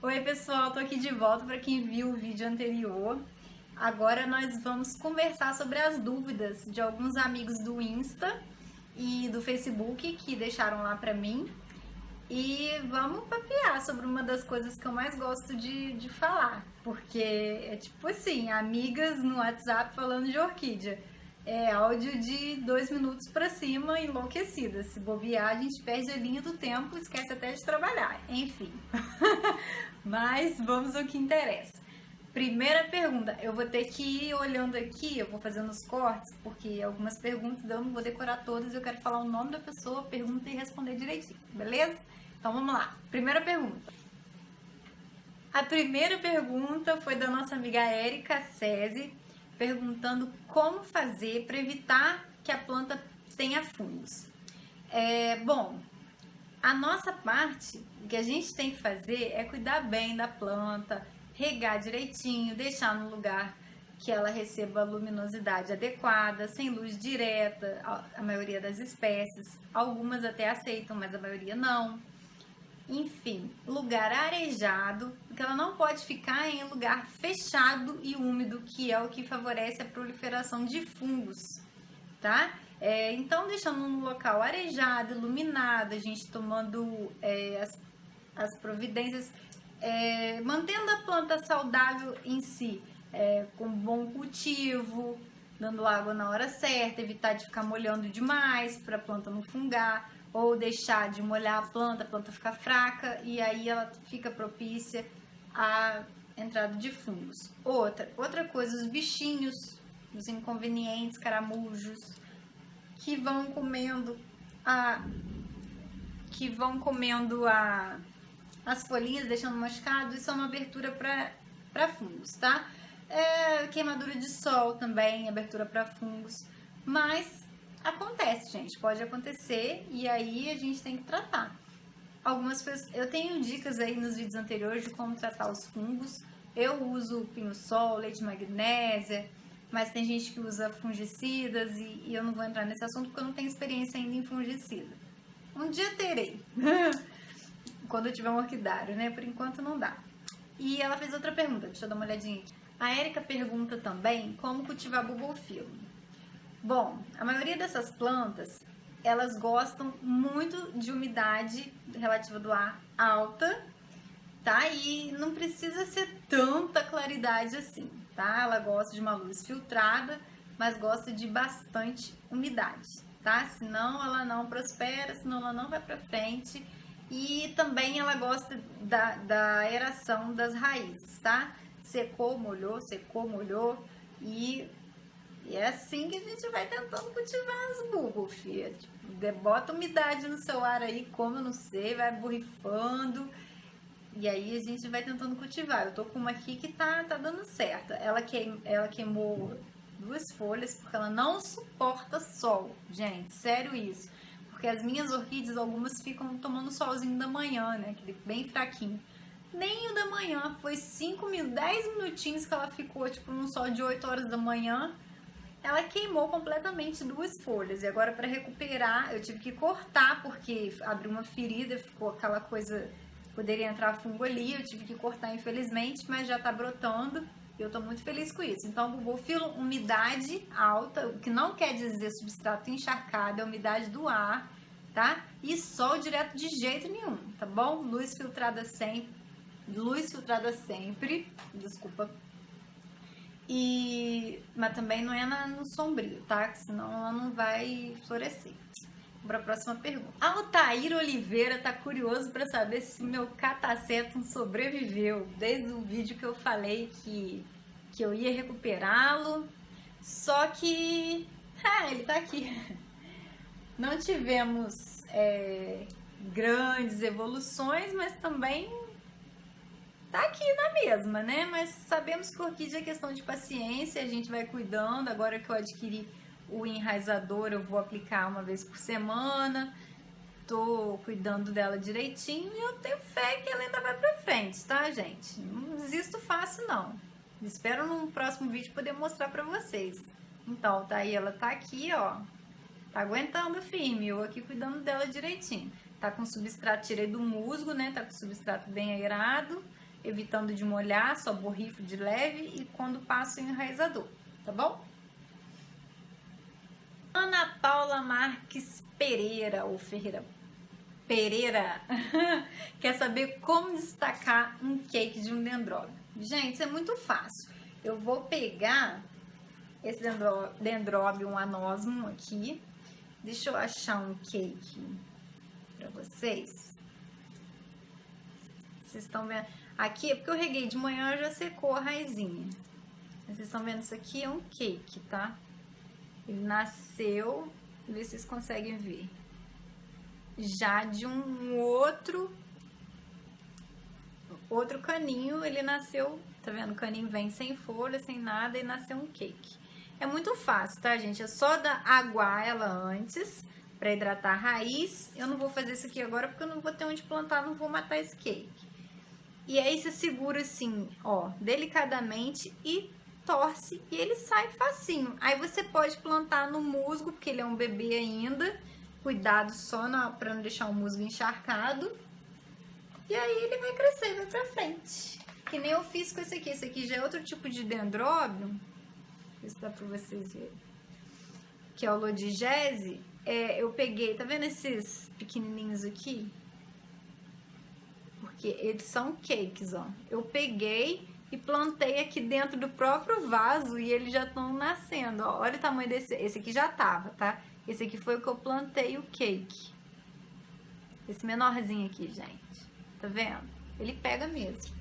Oi pessoal, tô aqui de volta para quem viu o vídeo anterior. Agora nós vamos conversar sobre as dúvidas de alguns amigos do Insta e do Facebook que deixaram lá para mim. E vamos papear sobre uma das coisas que eu mais gosto de falar, porque é tipo assim, amigas no WhatsApp falando de orquídea. É áudio de 2 minutos pra cima, enlouquecida. Se bobear, a gente perde a linha do tempo, esquece até de trabalhar. Enfim. Mas vamos ao que interessa. Primeira pergunta, eu vou ter que ir olhando aqui, eu vou fazendo os cortes, porque algumas perguntas eu não vou decorar todas, eu quero falar o nome da pessoa, pergunta e responder direitinho, beleza? Então vamos lá. Primeira pergunta. A primeira pergunta foi da nossa amiga Érica Cese, perguntando como fazer para evitar que a planta tenha fungos. Bom, a nossa parte, o que a gente tem que fazer é cuidar bem da planta, regar direitinho, deixar no lugar que ela receba luminosidade adequada, sem luz direta, a maioria das espécies. Algumas até aceitam, mas a maioria não. Enfim, lugar arejado, porque ela não pode ficar em lugar fechado e úmido, que é o que favorece a proliferação de fungos, tá? Então, deixando num local arejado, iluminado, a gente tomando as providências, mantendo a planta saudável em si, com bom cultivo, dando água na hora certa, evitar de ficar molhando demais para a planta não fungar, ou deixar de molhar a planta ficar fraca e aí ela fica propícia à entrada de fungos. Outra coisa, os bichinhos, os inconvenientes, caramujos, que vão comendo as folhinhas, deixando machucado, isso é uma abertura para fungos, tá? Queimadura de sol também, abertura para fungos, mas acontece, gente, pode acontecer e aí a gente tem que tratar. Algumas pessoas, eu tenho dicas aí nos vídeos anteriores de como tratar os fungos. Eu uso pinho-sol, leite de magnésia, mas tem gente que usa fungicidas e eu não vou entrar nesse assunto porque eu não tenho experiência ainda em fungicida. Um dia terei, quando eu tiver um orquidário, né? Por enquanto não dá. E ela fez outra pergunta, deixa eu dar uma olhadinha aqui. A Érica pergunta também como cultivar bulbophyllum. Bom, a maioria dessas plantas, elas gostam muito de umidade relativa do ar alta, tá? E não precisa ser tanta claridade assim, tá? Ela gosta de uma luz filtrada, mas gosta de bastante umidade, tá? Senão ela não prospera, senão ela não vai pra frente. E também ela gosta da aeração das raízes, tá? Secou, molhou e é assim que a gente vai tentando cultivar as bulbos, filha. Tipo, bota umidade no seu ar aí, como eu não sei, vai borrifando. E aí a gente vai tentando cultivar. Eu tô com uma aqui que tá dando certo. Ela queimou 2 folhas porque ela não suporta sol. Gente, sério isso. Porque as minhas orquídeas, algumas ficam tomando solzinho da manhã, né? Aquele bem fraquinho. Nem o da manhã, foi 10 minutinhos que ela ficou, tipo, num sol de 8 horas da manhã. Ela queimou completamente 2 folhas. E agora, para recuperar, eu tive que cortar, porque abriu uma ferida, ficou aquela coisa, poderia entrar fungo ali. Eu tive que cortar, infelizmente, mas já tá brotando. E eu tô muito feliz com isso. Então, bulbophyllum, umidade alta, o que não quer dizer substrato encharcado, é a umidade do ar, tá? E sol direto de jeito nenhum, tá bom? Luz filtrada sempre, desculpa. Mas também não é no sombrio, tá? Que senão ela não vai florescer. Para a próxima pergunta. A Altair Oliveira tá curioso para saber se meu catacetum sobreviveu. Desde o vídeo que eu falei que eu ia recuperá-lo. Só que ele tá aqui. Não tivemos grandes evoluções, mas também tá aqui na mesma, né? Mas sabemos que orquídea é questão de paciência, a gente vai cuidando. Agora que eu adquiri o enraizador, eu vou aplicar uma vez por semana. Tô cuidando dela direitinho e eu tenho fé que ela ainda vai pra frente, tá, gente? Não desisto fácil, não. Espero no próximo vídeo poder mostrar pra vocês. Então, tá aí, ela tá aqui, ó. Tá aguentando firme, eu aqui cuidando dela direitinho. Tá com substrato, tirei do musgo, né? Tá com substrato bem aerado. evitando de molhar, só borrifo de leve e quando passo em enraizador, tá bom? Ana Paula Marques Pereira, ou Ferreira Pereira, quer saber como destacar um cake de um dendróbio. Gente, isso é muito fácil. Eu vou pegar esse dendróbio anosmum aqui. Deixa eu achar um cake pra vocês. Vocês estão vendo? Aqui é porque eu reguei de manhã, já secou a raizinha. Vocês estão vendo? Isso aqui é um cake, tá? Ele nasceu, vê se vocês conseguem ver, já de um outro caninho. Ele nasceu, tá vendo? O caninho vem sem folha, sem nada, e nasceu um cake. É muito fácil, tá, gente? É só aguar ela antes para hidratar a raiz. Eu não vou fazer isso aqui agora porque eu não vou ter onde plantar, não vou matar esse cake. E aí você segura assim, ó, delicadamente e torce e ele sai facinho. Aí você pode plantar no musgo, porque ele é um bebê ainda. Cuidado só para não deixar o musgo encharcado. E aí ele vai crescer, vai pra frente. Que nem eu fiz com esse aqui. Esse aqui já é outro tipo de dendróbio. Ver se dá pra vocês verem. Que é o lodigese. Eu peguei, tá vendo esses pequenininhos aqui? Porque eles são cakes, ó. Eu peguei e plantei aqui dentro do próprio vaso e eles já estão nascendo, ó. Olha o tamanho desse. Esse aqui já tava, tá? Esse aqui foi o que eu plantei o cake. Esse menorzinho aqui, gente. Tá vendo? Ele pega mesmo.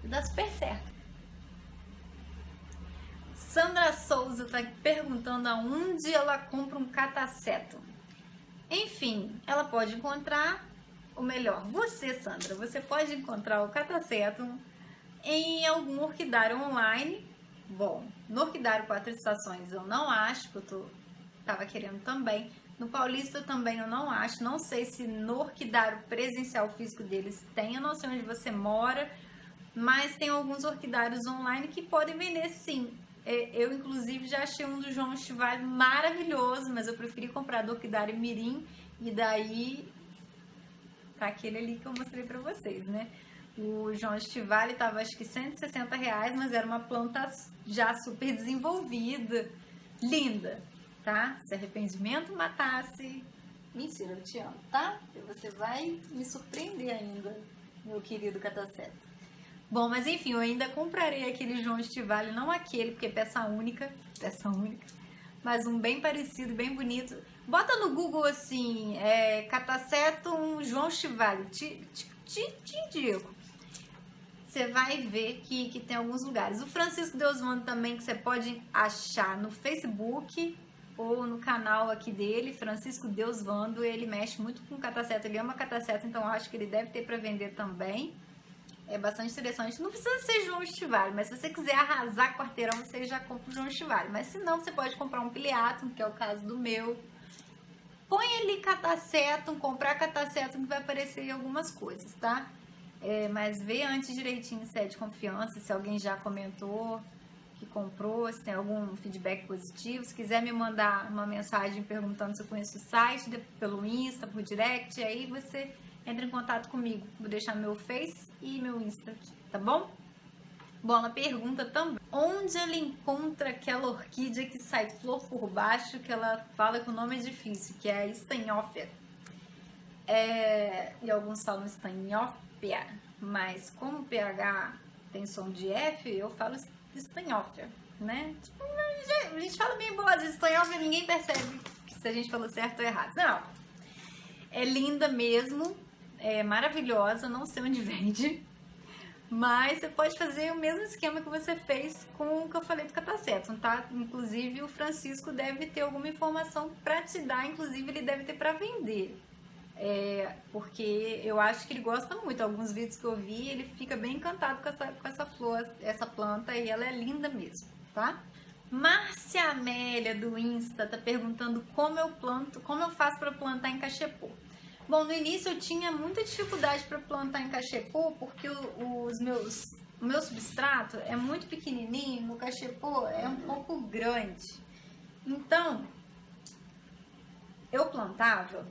E dá super certo. Sandra Souza tá perguntando aonde ela compra um catacetum. Enfim, ela pode encontrar, ou melhor, você, Sandra, você pode encontrar o catacetum em algum orquidário online. Bom, no Orquidário 4 Estações eu não acho, que eu tava querendo também. No Paulista também eu não acho. Não sei se no orquidário presencial físico deles tem, eu não sei onde você mora, mas tem alguns orquidários online que podem vender sim. Eu, inclusive, já achei um do João Estivale maravilhoso, mas eu preferi comprar do Orquidário Mirim e daí tá aquele ali que eu mostrei pra vocês, né? O João Estivale tava acho que R$160, mas era uma planta já super desenvolvida, linda, tá? Se arrependimento matasse... Mentira, eu te amo, tá? E você vai me surpreender ainda, meu querido catacetum. Bom, mas enfim, eu ainda comprarei aquele João Estivale, não aquele, porque é peça única, mas um bem parecido, bem bonito. Bota no Google assim, catacetum João Estivale, te indico. Você vai ver que tem alguns lugares. O Francisco Deusvando também, que você pode achar no Facebook ou no canal aqui dele, Francisco Deusvando, ele mexe muito com catacetum, ele ama catacetum, então eu acho que ele deve ter para vender também. É bastante interessante. Não precisa ser João Estivale, mas se você quiser arrasar quarteirão, você já compra o João Estivale. Mas se não, você pode comprar um Pileatum, que é o caso do meu. Põe ali catacetum, comprar catacetum, que vai aparecer em algumas coisas, tá? Mas vê antes direitinho se é de confiança, se alguém já comentou que comprou, se tem algum feedback positivo. Se quiser me mandar uma mensagem perguntando se eu conheço o site, pelo Insta, por direct, aí você entra em contato comigo. Vou deixar meu Face e meu Insta aqui, tá bom? Bom, ela pergunta também onde ela encontra aquela orquídea que sai flor por baixo, que ela fala que o nome é difícil, que é a Steinhofer. E alguns falam Steinhofer, mas como o PH tem som de F, eu falo Steinhofer, né? Tipo, a gente fala bem boas, Steinhofer, ninguém percebe se a gente falou certo ou errado. Não, é linda mesmo, é maravilhosa, não sei onde vende, mas você pode fazer o mesmo esquema que você fez com o que eu falei do catacetum, tá? Inclusive o Francisco deve ter alguma informação para te dar, inclusive ele deve ter para vender, porque eu acho que ele gosta muito. Alguns vídeos que eu vi, ele fica bem encantado com essa flor, essa planta, e ela é linda mesmo, tá? Márcia Amélia do Insta tá perguntando como eu faço para plantar em cachepô. Bom, no início eu tinha muita dificuldade para plantar em cachepô, porque o meu substrato é muito pequenininho, o cachepô é um pouco grande. Então, eu plantava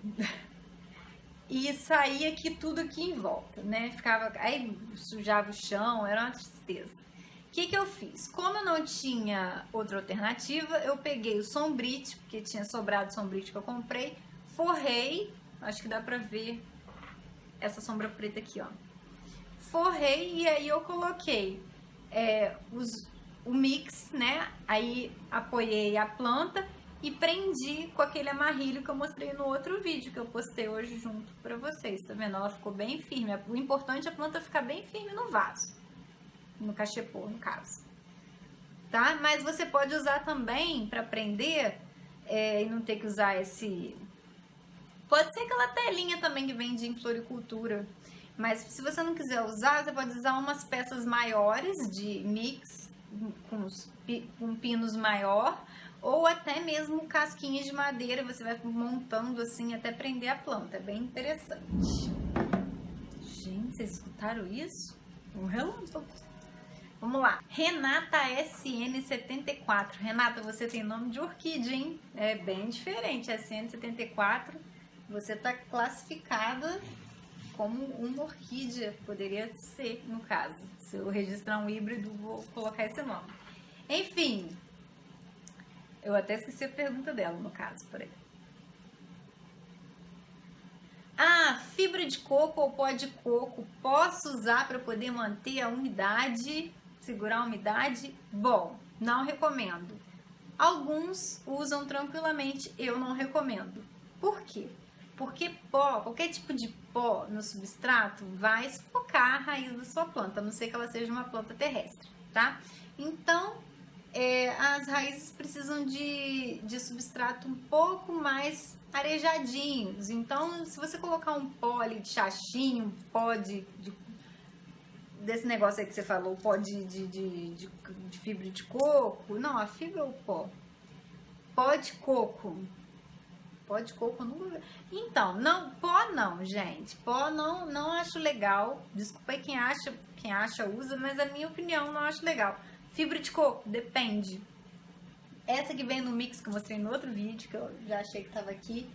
e saía aqui tudo aqui em volta, né? Ficava, aí sujava o chão, era uma tristeza. O que eu fiz? Como eu não tinha outra alternativa, eu peguei o Sombrite, porque tinha sobrado Sombrite que eu comprei, forrei, acho que dá pra ver essa sombra preta aqui, ó. Forrei e aí eu coloquei o mix, né? Aí apoiei a planta e prendi com aquele amarrilho que eu mostrei no outro vídeo que eu postei hoje junto pra vocês, tá vendo? Ela ficou bem firme. O importante é a planta ficar bem firme no vaso, no cachepô, no caso, tá? Mas você pode usar também pra prender e não ter que usar esse... Pode ser aquela telinha também que vende em floricultura, mas se você não quiser usar, você pode usar umas peças maiores de mix com pinos maior, ou até mesmo casquinhas de madeira, você vai montando assim até prender a planta, é bem interessante. Gente, vocês escutaram isso? Um relâmpago. Vamos lá, Renata SN74. Renata, você tem nome de orquídea, hein? É bem diferente, SN74, você tá classificada como uma orquídea, poderia ser no caso. Se eu registrar um híbrido, vou colocar esse nome. Enfim, eu até esqueci a pergunta dela, no caso, por aí. Ah, fibra de coco ou pó de coco, posso usar para poder manter a umidade, segurar a umidade? Bom, não recomendo. Alguns usam tranquilamente, eu não recomendo. Por quê? Porque pó, qualquer tipo de pó no substrato vai sufocar a raiz da sua planta, a não ser que ela seja uma planta terrestre, tá? Então, as raízes precisam de substrato um pouco mais arejadinhos. Então, se você colocar um pó ali de chachinho, um pó desse negócio aí que você falou, pó de fibra de coco, não, a fibra ou o pó? Pó de coco. Pó de coco eu nunca vi. Então, não, pó não, gente. Pó não acho legal. Desculpa aí quem acha usa, mas a minha opinião não acho legal. Fibra de coco, depende. Essa que vem no mix que eu mostrei no outro vídeo, que eu já achei que tava aqui,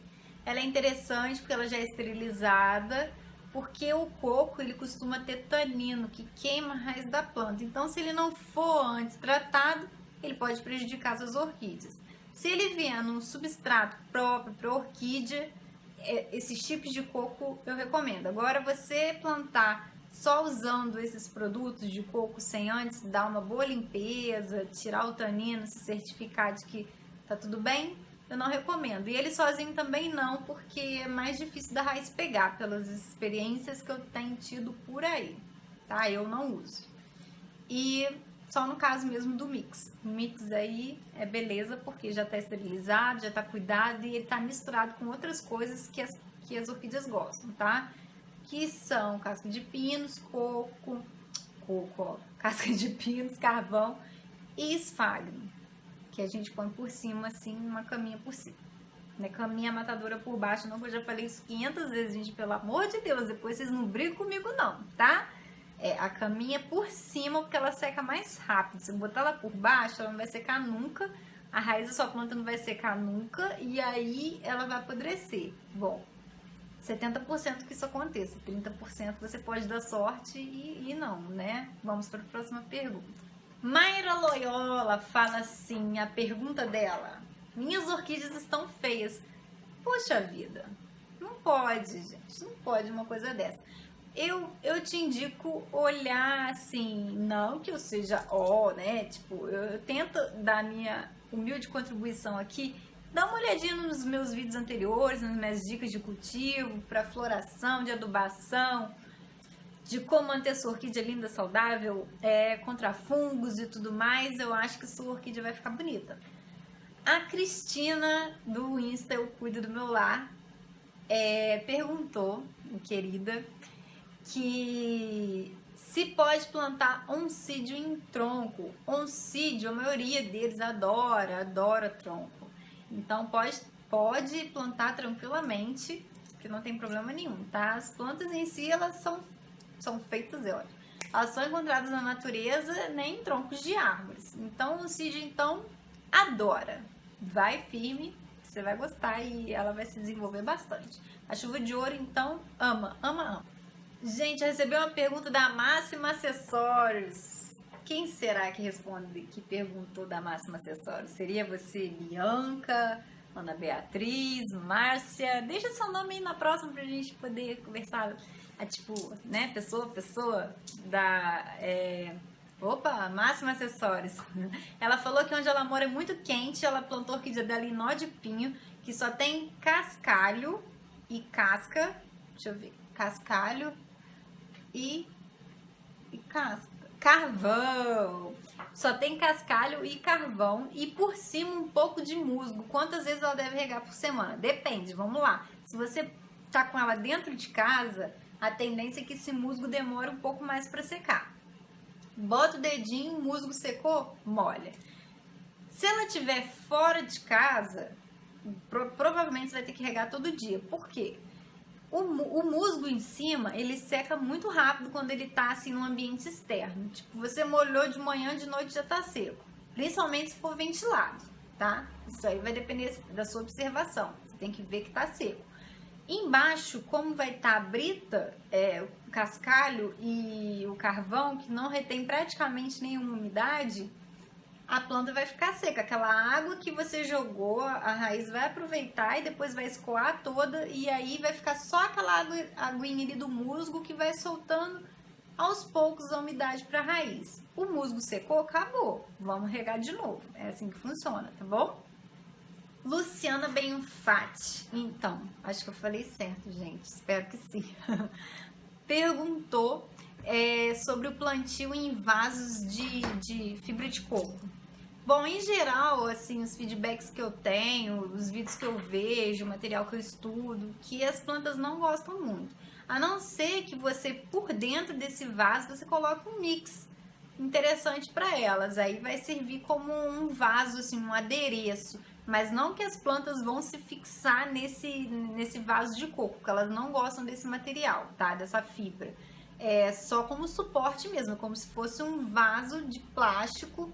ela é interessante porque ela já é esterilizada, porque o coco, ele costuma ter tanino, que queima a raiz da planta. Então, se ele não for antes tratado, ele pode prejudicar suas orquídeas. Se ele vier num substrato próprio para orquídea, esses tipos de coco eu recomendo. Agora, você plantar só usando esses produtos de coco sem antes dar uma boa limpeza, tirar o tanino, se certificar de que tá tudo bem, eu não recomendo. E ele sozinho também não, porque é mais difícil da raiz pegar, pelas experiências que eu tenho tido por aí, tá? Eu não uso. E só no caso mesmo do mix. O mix aí é beleza, porque já tá esterilizado, já tá cuidado e ele tá misturado com outras coisas que as orquídeas gostam, tá? Que são casca de pinos, casca de pinos, carvão e esfagno, que a gente põe por cima, assim, uma caminha por cima. Né? Caminha matadora por baixo, não, que eu já falei isso 500 vezes, gente, pelo amor de Deus, depois vocês não brigam comigo não, tá? A caminha por cima, porque ela seca mais rápido. Se eu botar ela por baixo, ela não vai secar nunca, a raiz da sua planta não vai secar nunca, e aí ela vai apodrecer. Bom, 70% que isso aconteça, 30% você pode dar sorte e não, né? Vamos para a próxima pergunta. Mayra Loyola fala assim, a pergunta dela: minhas orquídeas estão feias. Poxa vida, não pode, gente, não pode uma coisa dessa. Eu te indico olhar assim, não que eu seja né? Tipo, eu tento dar a minha humilde contribuição aqui. Dá uma olhadinha nos meus vídeos anteriores, nas minhas dicas de cultivo, para floração, de adubação, de como manter sua orquídea linda, saudável, contra fungos e tudo mais. Eu acho que sua orquídea vai ficar bonita. A Cristina, do Insta Eu Cuido do Meu Lar, perguntou, querida, que se pode plantar oncídio em tronco. Oncídio, a maioria deles adora tronco. Então, pode plantar tranquilamente, que não tem problema nenhum, tá? As plantas em si, elas são feitas, elas são encontradas na natureza, nem em troncos de árvores. Então, o oncídio, então, adora. Vai firme, você vai gostar e ela vai se desenvolver bastante. A chuva de ouro, então, ama, ama, ama. Gente, eu recebi uma pergunta da Máxima Acessórios. Quem será que responde, que perguntou da Máxima Acessórios? Seria você, Bianca, Ana Beatriz, Márcia? Deixa seu nome aí na próxima pra gente poder conversar. Tipo, né, pessoa da... Opa, Máxima Acessórios. Ela falou que onde ela mora é muito quente, ela plantou a orquídea dela em nó de pinho, que só tem cascalho e casca. Deixa eu ver. Cascalho e casca. Carvão. Só tem cascalho e carvão e por cima um pouco de musgo. Quantas vezes ela deve regar por semana? Depende, vamos lá. Se você tá com ela dentro de casa, a tendência é que esse musgo demore um pouco mais para secar. Bota o dedinho, o musgo secou, molha. Se ela estiver fora de casa, provavelmente você vai ter que regar todo dia. Por quê? O musgo em cima, ele seca muito rápido quando ele tá assim no ambiente externo. Tipo, você molhou de manhã, de noite já tá seco. Principalmente se for ventilado, tá? Isso aí vai depender da sua observação. Você tem que ver que tá seco. Embaixo, como vai estar a brita, o cascalho e o carvão, que não retém praticamente nenhuma umidade, a planta vai ficar seca. Aquela água que você jogou, a raiz vai aproveitar e depois vai escoar toda, e aí vai ficar só aquela aguinha ali do musgo que vai soltando aos poucos a umidade para a raiz. O musgo secou, acabou. Vamos regar de novo. É assim que funciona, tá bom? Luciana Benfatti, então, acho que eu falei certo, gente, espero que sim. Perguntou sobre o plantio em vasos de fibra de coco. Bom, em geral, assim, os feedbacks que eu tenho, os vídeos que eu vejo, o material que eu estudo, que as plantas não gostam muito. A não ser que você, por dentro desse vaso, você coloque um mix interessante para elas. Aí vai servir como um vaso, assim, um adereço. Mas não que as plantas vão se fixar nesse vaso de coco, porque elas não gostam desse material, tá? Dessa fibra. É só como suporte mesmo, como se fosse um vaso de plástico.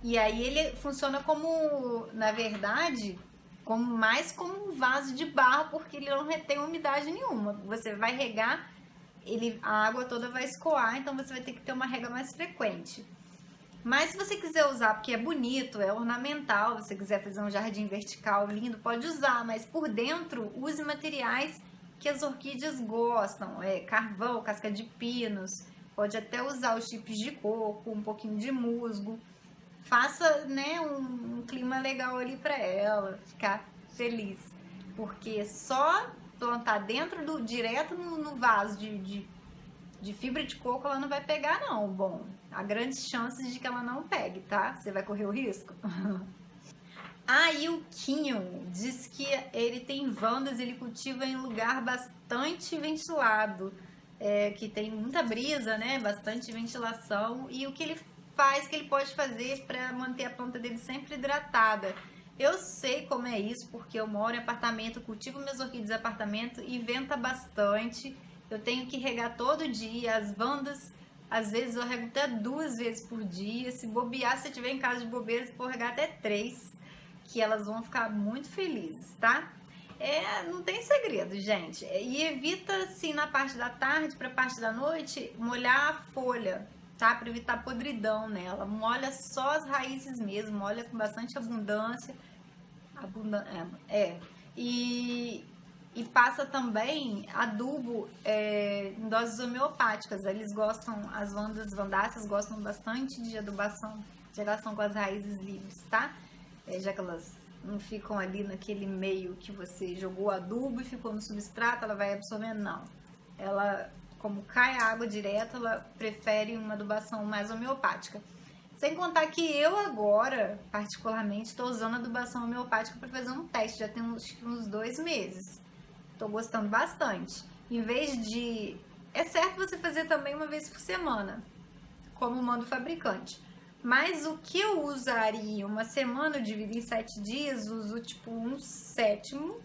E aí ele funciona como, na verdade, mais como um vaso de barro, porque ele não retém umidade nenhuma. Você vai regar, a água toda vai escoar, então você vai ter que ter uma rega mais frequente. Mas se você quiser usar, porque é bonito, é ornamental, se você quiser fazer um jardim vertical lindo, pode usar, mas por dentro use materiais que as orquídeas gostam, carvão, casca de pinos, pode até usar os chips de coco, um pouquinho de musgo. Faça, né, um clima legal ali para ela ficar feliz, porque só plantar direto no vaso de fibra de coco ela não vai pegar não. Bom, há grandes chances de que ela não pegue, tá? Você vai correr o risco. Aí o Quinho diz que ele tem vandas, ele cultiva em lugar bastante ventilado, que tem muita brisa, né? Bastante ventilação. E o que ele faz, que ele pode fazer para manter a planta dele sempre hidratada? Eu sei como é isso, porque eu moro em apartamento, cultivo minhas orquídeas em apartamento e venta bastante. Eu tenho que regar todo dia. As vandas, às vezes eu rego até 2 vezes por dia. Se bobear, se eu estiver em casa de bobeira, eu vou regar até 3, que elas vão ficar muito felizes, tá? Não tem segredo, gente. E evita, assim, na parte da tarde para a parte da noite, molhar a folha, tá? Para evitar podridão nela. Molha só as raízes mesmo, molha com bastante abundância. E passa também adubo em doses homeopáticas. Eles gostam, as vandáceas gostam bastante de adubação, de relação com as raízes livres, tá? Já que elas não ficam ali naquele meio que você jogou adubo e ficou no substrato, ela vai absorvendo, não. Ela, como cai a água direto, ela prefere uma adubação mais homeopática. Sem contar que eu agora, particularmente, estou usando adubação homeopática para fazer um teste, já tem uns 2 meses. Estou gostando bastante. Em vez de... É certo você fazer também uma vez por semana, como manda o fabricante. Mas o que eu usaria uma semana, eu divido em 7 dias, uso tipo 1/7,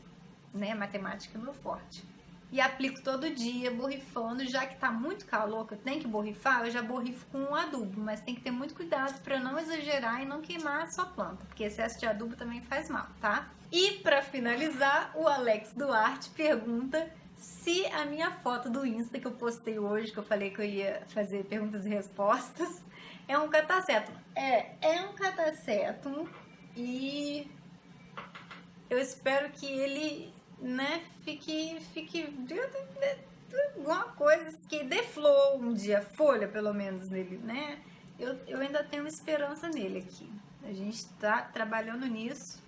né? Matemática é meu forte. e aplico todo dia, borrifando. Já que tá muito calor, que eu tenho que borrifar, eu já borrifo com um adubo, mas tem que ter muito cuidado para não exagerar e não queimar a sua planta, porque excesso de adubo também faz mal, tá? E para finalizar, o Alex Duarte pergunta se a minha foto do Insta que eu postei hoje, que eu falei que eu ia fazer perguntas e respostas, é um catacétulo. É um catacétulo e eu espero que ele, né, fique alguma coisa que dê flor um dia, folha pelo menos nele, né? Eu ainda tenho esperança nele aqui. A gente tá trabalhando nisso.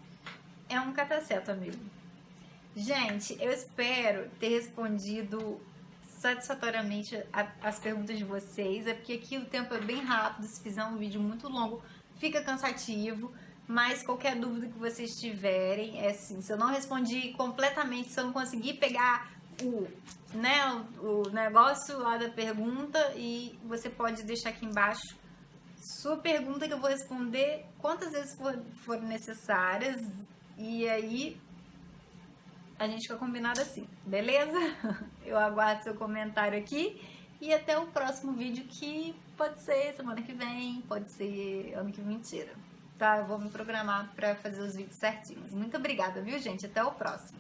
É um cataceto, amigo. Gente, eu espero ter respondido satisfatoriamente as perguntas de vocês. É porque aqui o tempo é bem rápido. Se fizer um vídeo muito longo, fica cansativo. Mas qualquer dúvida que vocês tiverem, é assim, se eu não respondi completamente, se eu não conseguir pegar o negócio lá da pergunta, e você pode deixar aqui embaixo sua pergunta que eu vou responder quantas vezes forem necessárias, e aí a gente fica combinado assim, beleza? Eu aguardo seu comentário aqui e até o próximo vídeo, que pode ser semana que vem, pode ser ano que vem, mentira. Tá, eu vou me programar para fazer os vídeos certinhos. Muito obrigada, viu, gente? Até o próximo.